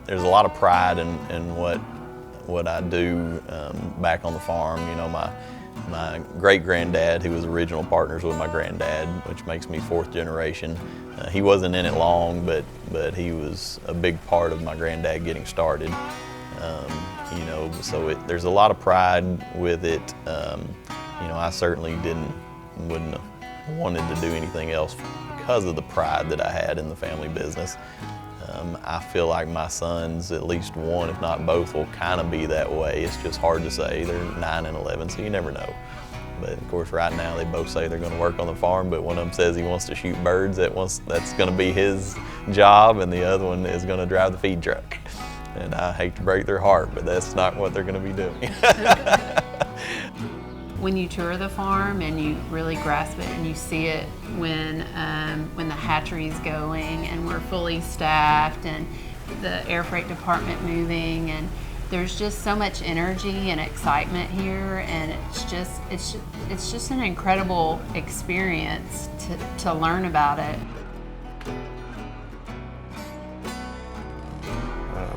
there's a lot of pride in what I do back on the farm. You know, my great-granddad, who was original partners with my granddad, which makes me fourth generation, he wasn't in it long, but he was a big part of my granddad getting started. You know, so there's a lot of pride with it. You know, I certainly wouldn't have wanted to do anything else because of the pride that I had in the family business. I feel like my sons, at least one, if not both, will kind of be that way. It's just hard to say. They're 9 and 11, so you never know. But of course, right now they both say they're going to work on the farm, but one of them says he wants to shoot birds. That's going to be his job, and the other one is going to drive the feed truck. And I hate to break their heart, but that's not what they're going to be doing. When you tour the farm and you really grasp it and you see it when the hatchery's going and we're fully staffed and the air freight department moving, and there's just so much energy and excitement here, and it's just an incredible experience to learn about it.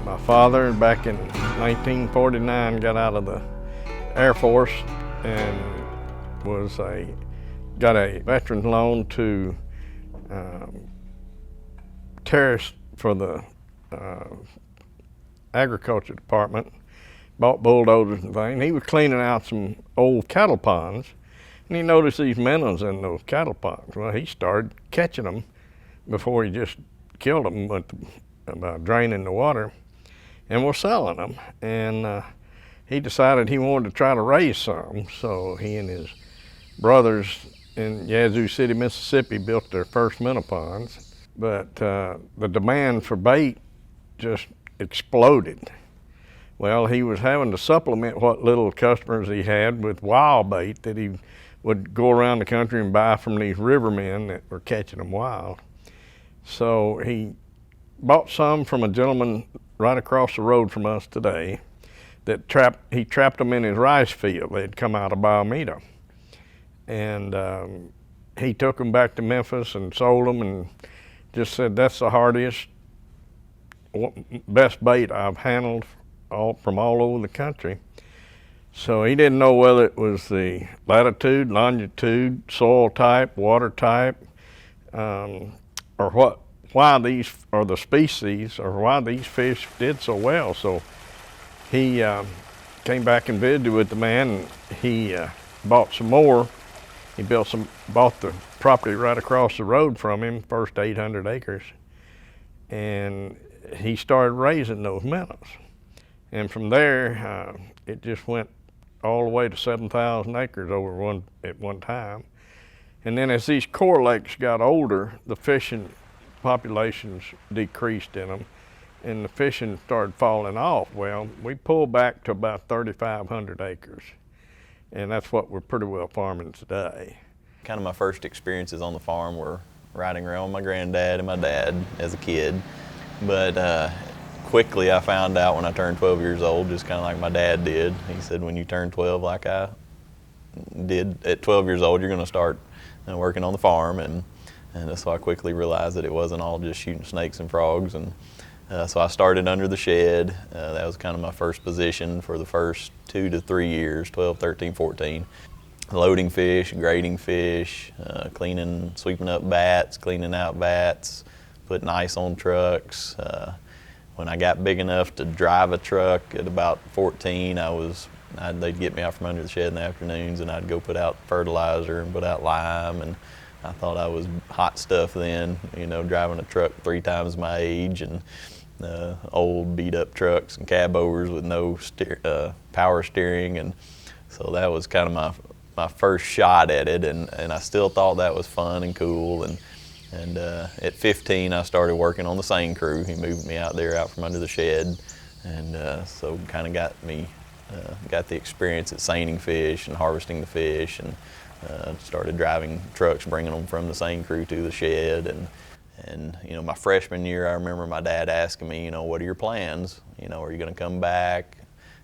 My father, back in 1949, got out of the Air Force and got a veteran's loan to terrace for the agriculture department, bought bulldozers and things. He was cleaning out some old cattle ponds, and he noticed these minnows in those cattle ponds. Well, he started catching them before he just killed them by draining the water, and was selling them. And he decided he wanted to try to raise some, so he and his brothers in Yazoo City, Mississippi, built their first minnow ponds. But the demand for bait just exploded. Well, he was having to supplement what little customers he had with wild bait that he would go around the country and buy from these rivermen that were catching them wild. So he bought some from a gentleman right across the road from us today that he trapped them in his rice field. They'd come out of Biomeda. And he took them back to Memphis and sold them, and just said, that's the hardest, best bait I've handled from all over the country. So he didn't know whether it was the latitude, longitude, soil type, water type, or why these, or the species, or why these fish did so well. So he came back and visited with the man, and he bought some more. He bought the property right across the road from him, first 800 acres, and he started raising those minnows. And from there, it just went all the way to 7,000 acres at one time. And then as these core lakes got older, the fishing populations decreased in them, and the fishing started falling off. Well, we pulled back to about 3,500 acres, and that's what we're pretty well farming today. Kind of my first experiences on the farm were riding around with my granddad and my dad as a kid, but quickly I found out when I turned 12 years old, just kind of like my dad did. He said, when you turn 12 like I did at 12 years old, you're going to start working on the farm, and so I quickly realized that it wasn't all just shooting snakes and frogs. And so I started under the shed. That was kind of my first position for the first 2 to 3 years, 12, 13, 14. Loading fish, grading fish, sweeping up bats, cleaning out bats, putting ice on trucks. When I got big enough to drive a truck at about 14, they'd get me out from under the shed in the afternoons, and I'd go put out fertilizer and put out lime, and I thought I was hot stuff then, you know, driving a truck 3 times my age, and old beat up trucks and cab overs with no power steering. And so that was kind of my first shot at it, and I still thought that was fun and cool. And at 15, I started working on the seine crew. He moved me out from under the shed, and so kind of got the experience at seining fish and harvesting the fish, and started driving trucks, bringing them from the seine crew to the shed. And you know, my freshman year, I remember my dad asking me, you know, what are your plans? You know, are you going to come back?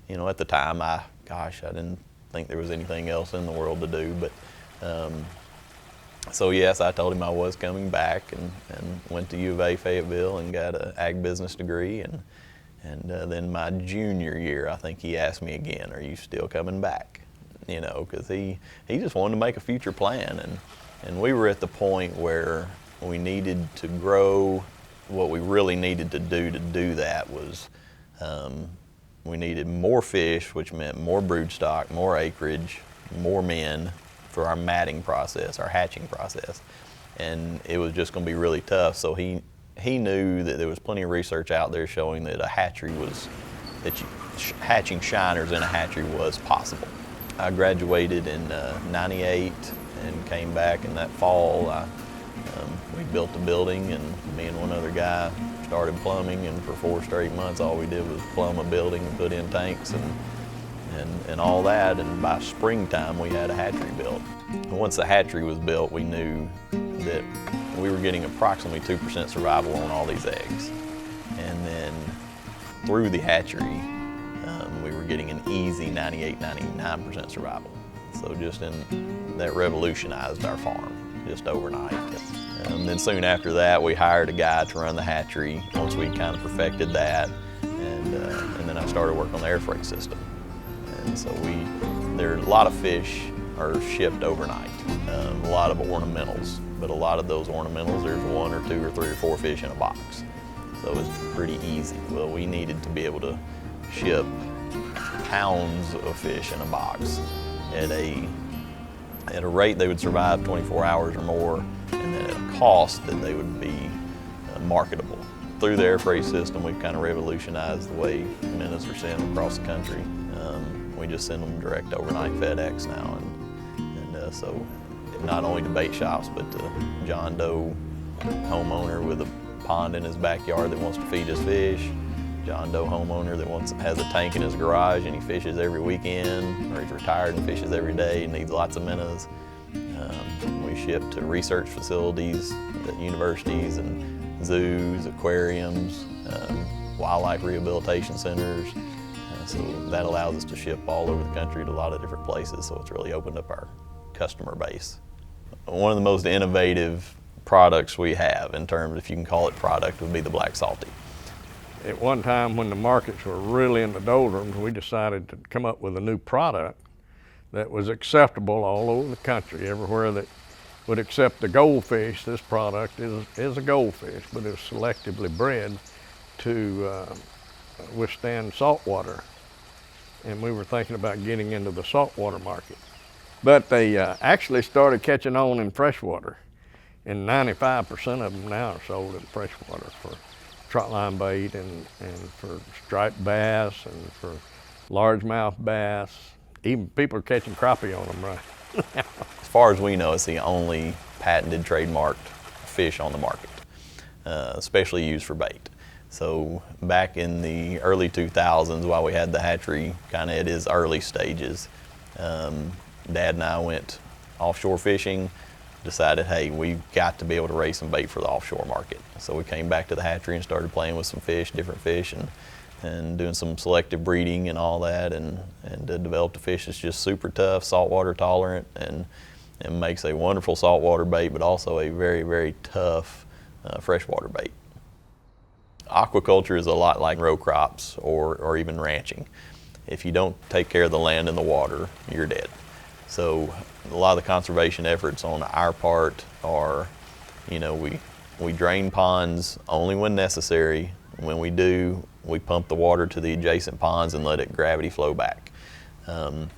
You know, at the time, I didn't think there was anything else in the world to do, but so yes, I told him I was coming back, and went to U of A Fayetteville and got an ag business degree, And then my junior year, I think he asked me again, "Are you still coming back?" You know, because he just wanted to make a future plan, and we were at the point where we needed to grow. What we really needed to do that was we needed more fish, which meant more brood stock, more acreage, more men for our matting process, our hatching process, and it was just going to be really tough. So he knew that there was plenty of research out there showing that a hatchery was, hatching shiners in a hatchery was possible. I graduated in '98 and came back in that fall. We built a building, and me and one other guy started plumbing, and for 4 straight months all we did was plumb a building and put in tanks and all that, and by springtime we had a hatchery built. And once the hatchery was built, we knew that we were getting approximately 2% survival on all these eggs. And then through the hatchery, we were getting an easy 98, 99% survival. So that revolutionized our farm just overnight. Then soon after that, we hired a guy to run the hatchery once we kind of perfected that. And then I started working on the air freight system. And so there are a lot of fish are shipped overnight, a lot of ornamentals, but a lot of those ornamentals, there's 1 or 2 or 3 or 4 fish in a box. So it's pretty easy. Well, we needed to be able to ship pounds of fish in a box at a rate they would survive 24 hours or more, and then at a cost that they would be marketable. Through the air freight system, we've kind of revolutionized the way minnows are sent across the country. We just send them direct overnight FedEx now, and so not only to bait shops, but to John Doe homeowner with a pond in his backyard that wants to feed his fish, John Doe homeowner that has a tank in his garage and he fishes every weekend, or he's retired and fishes every day and needs lots of minnows. We ship to research facilities at universities and zoos, aquariums, wildlife rehabilitation centers. So that allows us to ship all over the country to a lot of different places, so it's really opened up our customer base. One of the most innovative products we have, in terms, if you can call it product, would be the Black Salty. At one time when the markets were really in the doldrums, we decided to come up with a new product that was acceptable all over the country. Everywhere that would accept the goldfish, this product is a goldfish, but it's selectively bred to withstand salt water. And we were thinking about getting into the saltwater market. But they actually started catching on in freshwater. And 95% of them now are sold in freshwater for trotline bait and for striped bass and for largemouth bass. Even people are catching crappie on them right now. As far as we know, it's the only patented trademarked fish on the market, especially used for bait. So back in the early 2000s, while we had the hatchery kind of at its early stages, Dad and I went offshore fishing, decided, hey, we've got to be able to raise some bait for the offshore market. So we came back to the hatchery and started playing with some fish, different fish, and doing some selective breeding and all that, and developed a fish that's just super tough, saltwater tolerant, and makes a wonderful saltwater bait, but also a very, very tough freshwater bait. Aquaculture is a lot like row crops or even ranching. If you don't take care of the land and the water, you're dead. So a lot of the conservation efforts on our part are, we drain ponds only when necessary. When we do, we pump the water to the adjacent ponds and let it gravity flow back. And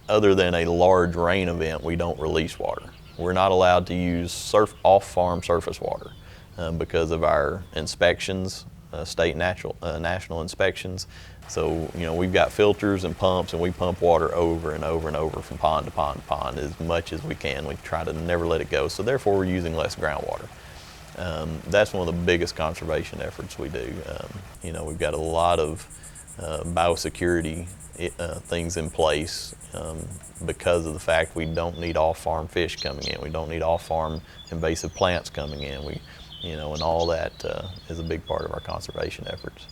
other than a large rain event, we don't release water. We're not allowed to use off-farm surface water because of our inspections, state national inspections. So, we've got filters and pumps, and we pump water over and over and over from pond to pond to pond as much as we can. We try to never let it go, so therefore we're using less groundwater. That's one of the biggest conservation efforts we do. We've got a lot of biosecurity things in place because of the fact we don't need off-farm fish coming in. We don't need off-farm invasive plants coming in. And all that is a big part of our conservation efforts.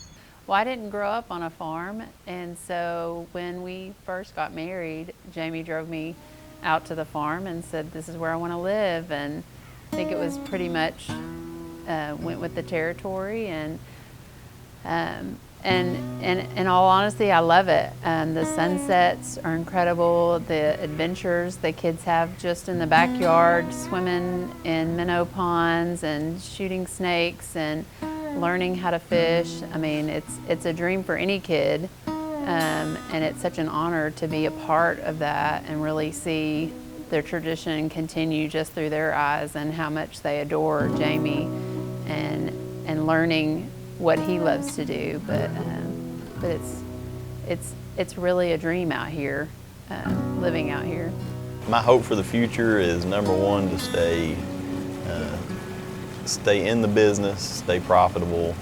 Well, I didn't grow up on a farm, and so when we first got married, Jamie drove me out to the farm and said, "This is where I want to live." And I think it was pretty much went with the territory, and And in all honesty, I love it. The sunsets are incredible. The adventures the kids have just in the backyard, swimming in minnow ponds and shooting snakes and learning how to fish. I mean, it's a dream for any kid. And it's such an honor to be a part of that and really see their tradition continue just through their eyes and how much they adore Jamie and learning what he loves to do. But it's really a dream out here, living out here. My hope for the future is, number one, to stay in the business, stay profitable,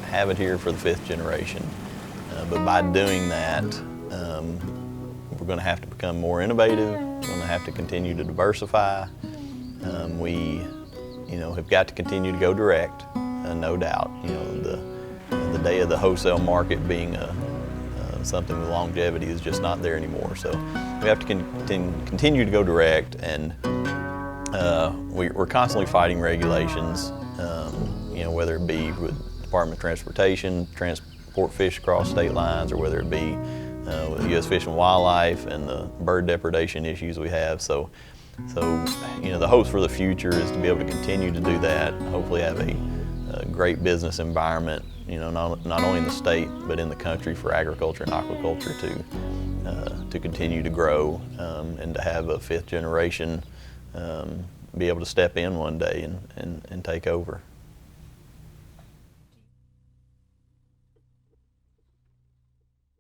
have it here for the 5th generation. But by doing that, we're going to have to become more innovative. We're going to have to continue to diversify. We, have got to continue to go direct, no doubt. The day of the wholesale market being something with longevity is just not there anymore. So we have to continue to go direct, and we're constantly fighting regulations. Whether it be with Department of Transportation, transport fish across state lines, or whether it be with U.S. Fish and Wildlife and the bird depredation issues we have. So the hopes for the future is to be able to continue to do that. Hopefully, have a great business environment. Not only in the state but in the country for agriculture and aquaculture to continue to grow and to have a 5th generation be able to step in one day and take over.